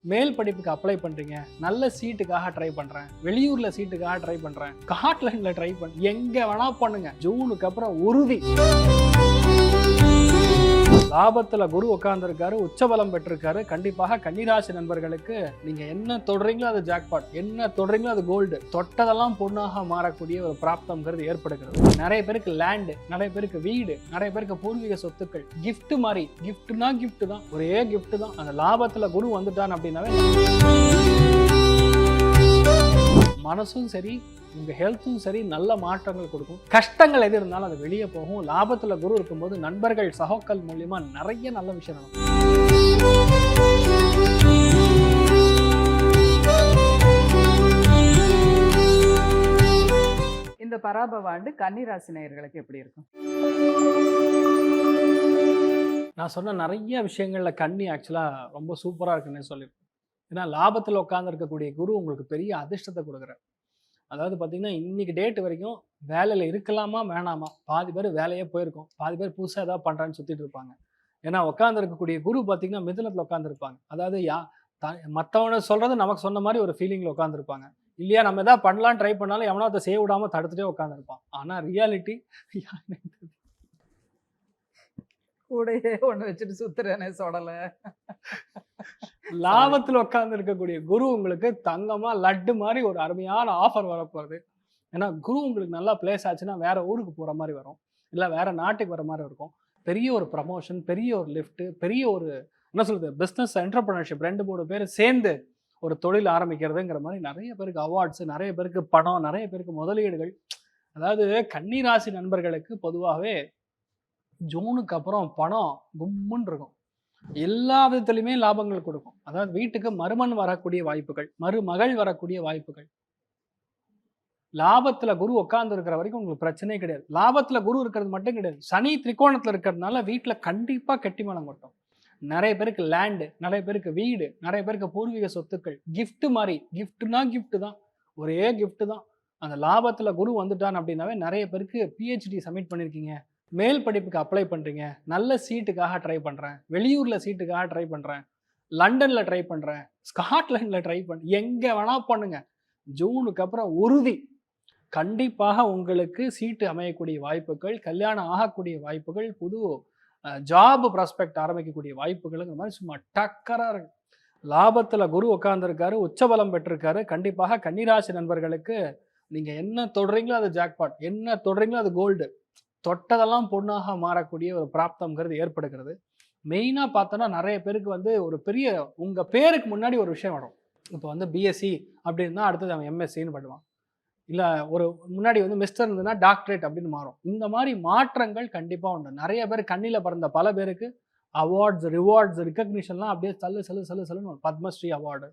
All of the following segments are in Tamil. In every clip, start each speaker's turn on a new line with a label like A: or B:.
A: மேல் படிப்புக்கு அப்ளை பண்றீங்க, நல்ல சீட்டுக்காக ட்ரை பண்றேன், வெளியூர்ல சீட்டுக்காக ட்ரை பண்றேன், ஸ்காட்லாண்ட்ல ட்ரை எங்க வேணா பண்ணுங்க, ஜூனுக்கு அப்புறம் உறுதி. லாபத்துல குரு உட்கார்ந்துருக்காரு, உச்சபலம் பெற்றிருக்காரு. கண்டிப்பாக கன்னிராசி நண்பர்களுக்கு நீங்க என்ன தொடுறீங்களோ அது ஜாக்பாட், என்ன தொடுறீங்களோ அது கோல்டு, தொட்டதெல்லாம் பொண்ணாக மாறக்கூடிய ஒரு பிராப்தம்ங்கிறது ஏற்படுகிறது. நிறைய பேருக்கு லேண்டு, நிறைய பேருக்கு வீடு, நிறைய பேருக்கு பூர்வீக சொத்துக்கள், கிஃப்ட் மாதிரி. கிஃப்ட்னா கிஃப்ட் தான், ஒரே கிஃப்ட் தான். அந்த லாபத்துல குரு வந்துட்டான் அப்படின்னாவே மனசும் சரி, உங்க ஹெல்த்தும் சரி, நல்ல மாற்றங்கள் கொடுக்கும். கஷ்டங்கள் எது இருந்தாலும் அது வெளியே போகும். லாபத்துல குரு இருக்கும்போது நண்பர்கள் சகோக்கள் மூலியமா நிறைய நல்ல விஷயம் நடக்கும்.
B: இந்த பராபவ ஆண்டு கன்னிராசி நேயர்களுக்கு எப்படி இருக்கும்?
A: நான் சொன்ன நிறைய விஷயங்கள்ல கன்னி ஆக்சுவலா ரொம்ப சூப்பரா இருக்குன்னு சொல்லியிருக்கேன். ஏன்னா லாபத்துல உட்கார்ந்து இருக்கக்கூடிய குரு உங்களுக்கு பெரிய அதிர்ஷ்டத்தை கொடுக்குறாரு. அதாவது பார்த்தீங்கன்னா இன்னைக்கு டேட் வரைக்கும் வேலையில் இருக்கலாமா வேணாமா, பாதி பேர் வேலையே போயிருக்கும், பாதி பேர் புதுசாக ஏதாவது பண்ணுறான்னு சுற்றிட்டு இருப்பாங்க. ஏன்னா உட்காந்து இருக்கக்கூடிய குரு பார்த்தீங்கன்னா மிதுனத்தில் உட்காந்துருப்பாங்க. அதாவது மற்றவனை சொல்கிறது நமக்கு சொன்ன மாதிரி ஒரு ஃபீலிங்கில் உட்காந்துருப்பாங்க. இல்லையா நம்ம எதாவது பண்ணலான்னு ட்ரை பண்ணாலும் எவனோ அதை செய்ய விடாமல் தடுத்துட்டே உட்காந்துருப்பான். ஆனால் ரியாலிட்டி
B: கூடையே ஒன்று வச்சுட்டு சுத்துறேனே சொடலை.
A: லாபத்தில் உட்கார்ந்து இருக்கக்கூடிய குரு உங்களுக்கு தங்கமா லட்டு மாதிரி ஒரு அருமையான ஆஃபர் வரப்போகுது. ஏன்னா குரு உங்களுக்கு நல்லா பிளேஸ் ஆச்சுன்னா வேற ஊருக்கு போற மாதிரி வரும், இல்லை வேற நாட்டுக்கு வர மாதிரி இருக்கும். பெரிய ஒரு ப்ரமோஷன், பெரிய ஒரு லிஃப்ட், பெரிய ஒரு என்ன சொல்றது பிஸ்னஸ் என்டர்பிரினர்ஷிப், 2-3 பேர் சேர்ந்து ஒரு தொழில் ஆரம்பிக்கிறதுங்கிற மாதிரி நிறைய பேருக்கு அவார்ட்ஸ், நிறைய பேருக்கு பணம், நிறைய பேருக்கு முதலீடுகள். அதாவது கன்னிராசி நண்பர்களுக்கு பொதுவாகவே ஜூனுக்கு அப்புறம் பணம் கும்முன்னு இருக்கும். எல்லா விதத்திலுமே லாபங்கள் கொடுக்கும். அதாவது வீட்டுக்கு மருமன் வரக்கூடிய வாய்ப்புகள், மருமகள் வரக்கூடிய வாய்ப்புகள். லாபத்துல குரு உட்கார்ந்து இருக்கிற வரைக்கும் உங்களுக்கு பிரச்சனையே கிடையாது. லாபத்துல குரு இருக்கிறது மட்டும் கிடையாது, சனி திரிகோணத்துல இருக்கிறதுனால வீட்டுல கண்டிப்பா கெட்டி மேளம் கொட்டும். நிறைய பேருக்கு லேண்டு, நிறைய பேருக்கு வீடு, நிறைய பேருக்கு பூர்வீக சொத்துக்கள், கிஃப்ட் மாதிரி. கிஃப்ட்னா கிஃப்ட் தான், ஒரே கிஃப்ட் தான். அந்த லாபத்துல குரு வந்துட்டான் அப்படின்னாவே நிறைய பேருக்கு பிஹெச்டி சப்மிட் பண்ணிருக்கீங்க, மேல் படிப்புக்கு அப்ளை பண்றீங்க, நல்ல சீட்டுக்காக ட்ரை பண்றேன், வெளியூர்ல சீட்டுக்காக ட்ரை பண்றேன், லண்டன்ல ட்ரை பண்றேன், ஸ்காட்லாண்ட்ல ட்ரை எங்க வேணா பண்ணுங்க, ஜூனுக்கு அப்புறம் உறுதி. கண்டிப்பாக உங்களுக்கு சீட்டு அமையக்கூடிய வாய்ப்புகள், கல்யாணம் ஆகக்கூடிய வாய்ப்புகள், புது ஜாப் ப்ராஸ்பெக்ட் ஆரம்பிக்கக்கூடிய வாய்ப்புகளுங்கிற மாதிரி சும்மா டக்கரா இருக்கு. லாபத்துல குரு உட்கார்ந்துருக்காரு, உச்சபலம் பெற்றிருக்காரு. கண்டிப்பாக கன்னிராசி நண்பர்களுக்கு நீங்க என்ன தொடுறீங்களோ அது ஜாக்பாட், என்ன தொடுறீங்களோ அது கோல்டு, தொட்டதெல்லாம் பொண்ணாக மாறக்கூடிய ஒரு பிராப்தம்ங்கிறது ஏற்படுகிறது. மெயினாக பார்த்தோன்னா நிறைய பேருக்கு வந்து ஒரு பெரிய உங்கள் பேருக்கு முன்னாடி ஒரு விஷயம் வரும். இப்போ வந்து பிஎஸ்சி அப்படின்னா அடுத்தது அவன் எம்எஸ்சின்னு பண்ணுவான், இல்லை ஒரு முன்னாடி வந்து மிஸ்டர் இருந்ததுன்னா டாக்டரேட் அப்படின்னு மாறும். இந்த மாதிரி மாற்றங்கள் கண்டிப்பாக உண்டு. நிறைய பேர் கண்ணில் பிறந்த பல பேருக்கு அவார்ட்ஸ், ரிவார்ட்ஸ், ரிகக்னிஷன்லாம் அப்படியே சல்லுன்னு ஒரு பத்மஸ்ரீ அவார்டு,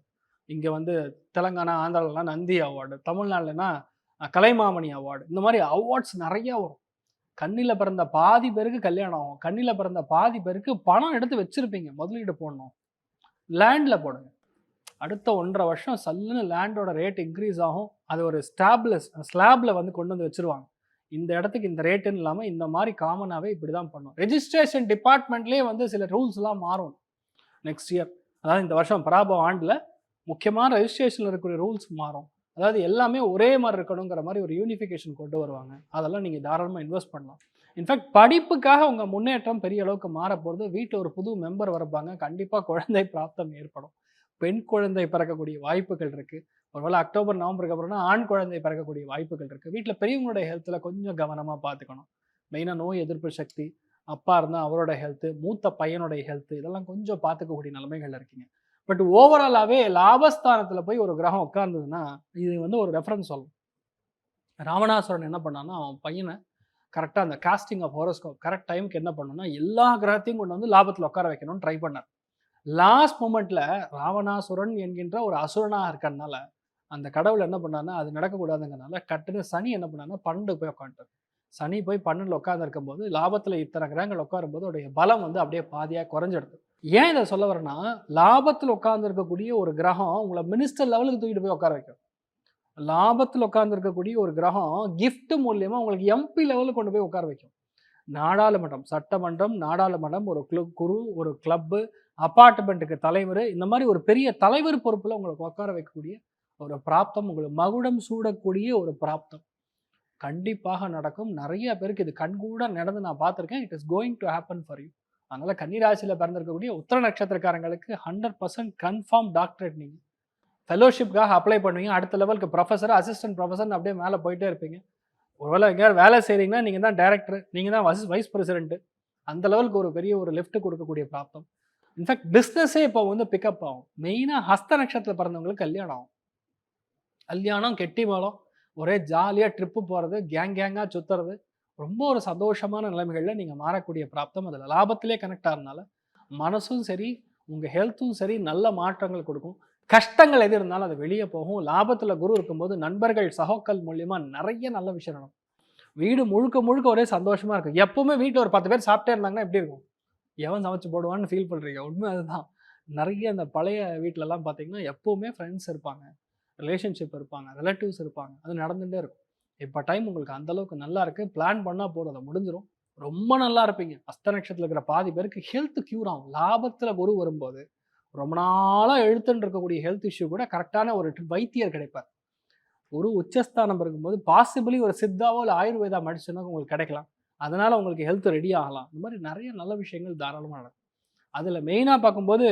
A: இங்கே வந்து தெலங்கானா ஆந்திராலலாம் நந்தி அவார்டு, தமிழ்நாடுலனா கலைமாமணி அவார்டு, இந்த மாதிரி அவார்ட்ஸ் நிறையா வரும். கண்ணில் பிறந்த பாதி பேருக்கு கல்யாணம் ஆகும், கண்ணில் பிறந்த பாதி பேருக்கு பணம் எடுத்து வச்சிருப்பீங்க, முதலீடு போடணும், லேண்டில் போடுங்க. அடுத்த 1.5 வருஷம் சல்லுன்னு லேண்டோட ரேட் இன்க்ரீஸ் ஆகும். அது ஒரு ஸ்லாப்ல வந்து கொண்டு வந்து வச்சிருவாங்க. இந்த இடத்துக்கு இந்த ரேட்டுன்னு இல்லாமல் இந்த மாதிரி காமனாகவே இப்படி தான் பண்ணும். ரெஜிஸ்ட்ரேஷன் டிபார்ட்மெண்ட்லேயே வந்து சில ரூல்ஸ்லாம் மாறும் நெக்ஸ்ட் இயர். அதாவது இந்த வருஷம் பராபவ ஆண்டில் முக்கியமான ரெஜிஸ்ட்ரேஷனில் இருக்கிற ரூல்ஸ் மாறும். அதாவது எல்லாமே ஒரே மாதிரி இருக்கணுங்கிற மாதிரி ஒரு யூனிஃபிகேஷன் கொண்டு வருவாங்க. அதெல்லாம் நீங்கள் தாராளமாக இன்வெஸ்ட் பண்ணலாம். இன்ஃபேக்ட் படிப்புக்காக உங்கள் முன்னேற்றம் பெரிய அளவுக்கு மாறப்போகிறது. வீட்டில் ஒரு புது மெம்பர் வரப்பாங்க, கண்டிப்பாக குழந்தை பிராப்தம் ஏற்படும். பெண் குழந்தை பிறக்கக்கூடிய வாய்ப்புகள் இருக்குது. ஒருவேளை அக்டோபர் நவம்பருக்கு அப்புறம்னா ஆண் குழந்தை பிறக்கக்கூடிய வாய்ப்புகள் இருக்குது. வீட்டில் பெரியவங்களுடைய ஹெல்த்தில் கொஞ்சம் கவனமாக பார்த்துக்கணும். மெயினாக நோய் எதிர்ப்பு சக்தி, அப்பா இருந்தால் அவரோட ஹெல்த்து, மூத்த பையனுடைய ஹெல்த்து, இதெல்லாம் கொஞ்சம் பார்த்துக்கக்கூடிய நிலைமைகள் இருக்கீங்க. பட் ஓவராலாகவே லாபஸ்தானத்தில் போய் ஒரு கிரகம் உட்கார்ந்ததுன்னா இது வந்து ஒரு ரெஃபரன்ஸ் சொல்லணும். ராவணாசுரன் என்ன பண்ணான்னா அவன் பையனை கரெக்டாக அந்த காஸ்டிங் ஆஃப் ஹோரோஸ்கோப் கரெக்ட் டைமுக்கு என்ன பண்ணணும்னா எல்லா கிரகத்தையும் கொண்டு வந்து லாபத்தில் உட்கார வைக்கணும்னு ட்ரை பண்ணார். லாஸ்ட் மூமெண்ட்டில் ராவணாசுரன் என்கின்ற ஒரு அசுரனாக இருக்கிறதுனால அந்த கடவுள் என்ன பண்ணான்னா அது நடக்கக்கூடாதுங்கிறனால கட்டுன்னு சனி என்ன பண்ணான்னா 12 போய் உட்காந்துட்டார். சனி போய் 12 உட்கார்ந்து இருக்கும்போது லாபத்தில் இத்தனை கிரகங்கள் உட்காரும்போது அவருடைய பலம் வந்து அப்படியே பாதியாக குறைஞ்சிடுது. ஏன் இதை சொல்ல வரேன்னா, லாபத்தில் உட்கார்ந்து இருக்கக்கூடிய ஒரு கிரகம் உங்களை மினிஸ்டர் லெவலுக்கு தூக்கிட்டு போய் உட்கார வைக்கும். லாபத்தில் உட்கார்ந்து இருக்கக்கூடிய ஒரு கிரகம் கிஃப்ட் மூலியமா உங்களுக்கு எம்பி லெவலுக்கு கொண்டு போய் உட்கார வைக்கும். நாடாளுமன்றம், சட்டமன்றம், நாடாளுமன்றம், ஒரு குரு, ஒரு கிளப்பு, அப்பார்ட்மெண்ட்டுக்கு தலைவர், இந்த மாதிரி ஒரு பெரிய தலைவர் பொறுப்புல உங்களுக்கு உட்கார வைக்கக்கூடிய ஒரு பிராப்தம், உங்களுக்கு மகுடம் சூடக்கூடிய ஒரு பிராப்தம் கண்டிப்பாக நடக்கும். நிறைய பேருக்கு இது கண்கூட நடந்து நான் பார்த்துருக்கேன். It is going to happen for you. அதனால கன்னிராசியில பிறந்திருக்கக்கூடிய உத்திர நட்சத்திரக்காரங்களுக்கு 100% கன்ஃபார்ம் டாக்டரேட். நீங்க ஃபெலோஷிப்காக அப்ளை பண்ணுவீங்க. அடுத்த லெவலுக்கு ப்ரொஃபஸர், அசிஸ்டன்ட் ப்ரொஃபஸர் அப்படியே மேலே போயிட்டே இருப்பீங்க. ஒருவேளை எங்கேயாவது வேலை செய்கிறீங்கன்னா நீங்கள் தான் டைரக்டர், நீங்கள் தான் வைஸ் பிரசிடென்ட். அந்த லெவலுக்கு ஒரு பெரிய ஒரு லிஃப்ட் கொடுக்கக்கூடிய பிராப்தம். இன்ஃபேக்ட் பிஸ்னஸே இப்போ வந்து பிக்கப் ஆகும். மெயினாக ஹஸ்த நட்சத்திரத்தில் பிறந்தவங்களுக்கு கல்யாணம் ஆகும். கல்யாணம், கெட்டி மேளம், ஒரே ஜாலியாக ட்ரிப்பு போகிறது, கேங்காக சுற்றுறது, ரொம்ப ஒரு சந்தோஷமான நிலைமைகளில் நீங்கள் மாறக்கூடிய பிராப்தம். அதில் லாபத்திலே கனெக்ட் ஆகிறதுனால மனசும் சரி, உங்கள் ஹெல்த்தும் சரி, நல்ல மாற்றங்கள் கொடுக்கும். கஷ்டங்கள் எது இருந்தாலும் அது வெளியே போகும். லாபத்தில் குரு இருக்கும்போது நண்பர்கள், சகோக்கள் மூலியமாக நிறைய நல்ல விஷயம் நடக்கும். வீடு முழுக்க முழுக்க ஒரே சந்தோஷமாக இருக்கும். எப்பவுமே வீட்டில் ஒரு 10 பேர் சாப்பிட்டே இருந்தாங்கன்னா எப்படி இருக்கும்? எவன் சமைச்சு போடுவான்னு ஃபீல் பண்ணுறீங்க. உண்மை அதுதான். நிறைய அந்த பழைய வீட்டிலலாம் பார்த்தீங்கன்னா எப்போவுமே ஃப்ரெண்ட்ஸ் இருப்பாங்க, ரிலேஷன்ஷிப் இருப்பாங்க, ரிலேட்டிவ்ஸ் இருப்பாங்க. அது நடந்துகிட்டே இருக்கும். இப்போ டைம் உங்களுக்கு அந்தளவுக்கு நல்லா இருக்குது. பிளான் பண்ணால் போதும், அதை முடிஞ்சிடும். ரொம்ப நல்லா இருப்பீங்க. அஸ்த நட்சத்திரத்தில் இருக்கிற பாதி பேருக்கு ஹெல்த் க்யூர் ஆகும். லாபத்தில் குரு வரும்போது ரொம்ப நாளாக எழுத்துன்னு இருக்கக்கூடிய ஹெல்த் இஷ்யூ கூட கரெக்டான ஒரு வைத்தியர் கிடைப்பார். ஒரு உச்சஸ்தானம் இருக்கும்போது பாசிபிளி ஒரு சித்தாவோ இல்லை ஆயுர்வேதா மெடிசனோ உங்களுக்கு கிடைக்கலாம். அதனால் உங்களுக்கு ஹெல்த் ரெடி ஆகலாம். இந்த மாதிரி நிறைய நல்ல விஷயங்கள் தாராளமாக நடக்கும். அதில் மெயினாக பார்க்கும்போது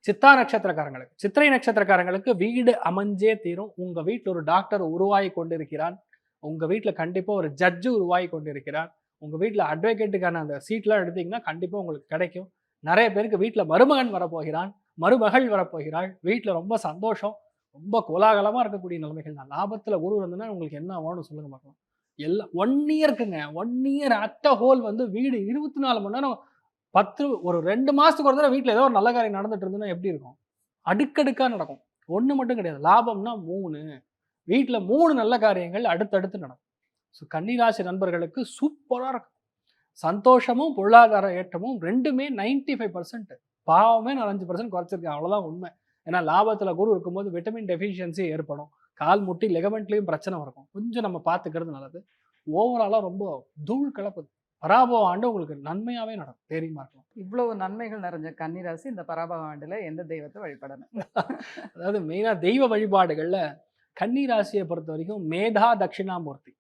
A: சித்தா நட்சத்திரக்காரங்களுக்கு, சித்திரை நட்சத்திரக்காரங்களுக்கு வீடு அமைஞ்சே தீரும். உங்கள் வீட்டில் ஒரு டாக்டர் உருவாகி கொண்டிருக்கிறான். உங்கள் வீட்டில் கண்டிப்பாக ஒரு ஜட்ஜு உருவாகி கொண்டிருக்கிறார். உங்கள் வீட்டில் அட்வொகேட்டுக்கான அந்த சீட்லாம் எடுத்திங்கன்னா கண்டிப்பாக உங்களுக்கு கிடைக்கும். நிறைய பேருக்கு வீட்டில் மருமகன் வரப்போகிறான், மருமகள் வரப்போகிறாள். வீட்டில் ரொம்ப சந்தோஷம், ரொம்ப கோலாகலமாக இருக்கக்கூடிய நிலைமைகள் தான். லாபத்தில் குரு இருந்ததுன்னா உங்களுக்கு என்ன ஆகணும்னு சொல்லுங்க பார்க்கலாம். எல்லாம் 1 இயர்க்குங்க. 1 இயர் அட் அ ஹோல் வந்து வீடு 24 மணி நேரம் 10 ஒரு 2 மாதத்துக்கு ஒரு தடவை வீட்டில் ஏதோ ஒரு நல்ல காரியம் நடந்துட்டு இருந்ததுன்னா எப்படி இருக்கும்? அடுக்கடுக்காக நடக்கும். 1 மட்டும் கிடையாது. லாபம்னா 3, வீட்டில் 3 நல்ல காரியங்கள் அடுத்தடுத்து நடக்கும். ஸோ கன்னிராசி நண்பர்களுக்கு சூப்பராக இருக்கும். சந்தோஷமும் பொருளாதார ஏற்றமும் ரெண்டுமே 95%. பாவமே நான் 5% குறைச்சிருக்கேன், அவ்வளோதான் உண்மை. ஏன்னா லாபத்தில் குரு இருக்கும்போது விட்டமின் டெஃபிஷியன்சி ஏற்படும். கால் முட்டி லெகமெண்ட்லேயும் பிரச்சனை இருக்கும். கொஞ்சம் நம்ம பார்த்துக்கிறது நல்லது. ஓவராலாக ரொம்ப தூள் கலப்புது. பராபவ ஆண்டு உங்களுக்கு நன்மையாகவே நடக்கும். தெரியுமா இருக்கலாம்.
B: இவ்வளவு நன்மைகள் நிறைஞ்ச கன்னிராசி இந்த பராபவ ஆண்டுல எந்த தெய்வத்தை வழிபடணும்?
A: அதாவது மெயினாக தெய்வ வழிபாடுகளில் கன்னிராசியை பொறுத்த வரைக்கும் மேதா தட்சிணாமூர்த்தி,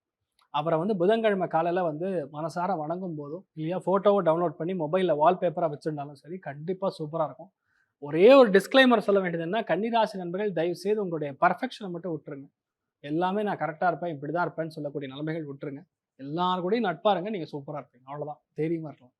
A: அவரை வந்து புதன்கிழமை காலையில் வந்து மனசார வணங்கும் போதும் இல்லையா, ஃபோட்டோவை டவுன்லோட் பண்ணி மொபைலில் வால்பேப்பராக வச்சுருந்தாலும் சரி, கண்டிப்பாக சூப்பராக இருக்கும். ஒரே ஒரு டிஸ்க்ளைமர் சொல்ல வேண்டியது என்ன, கன்னிராசி நண்பர்கள் தயவு செய்து உங்களுடைய பர்ஃபெக்ஷனை மட்டும் விட்டுருங்க. எல்லாமே நான் கரெக்டாக இருப்பேன், இப்படி தான் இருப்பேன்னு சொல்லக்கூடிய நிலைமைகள் விட்டுருங்க. எல்லாரும் கூடயும் நட்பாருங்க, நீங்கள் சூப்பராக இருப்பீங்க. அவ்வளோதான். தைரியமாக இருக்கலாம்.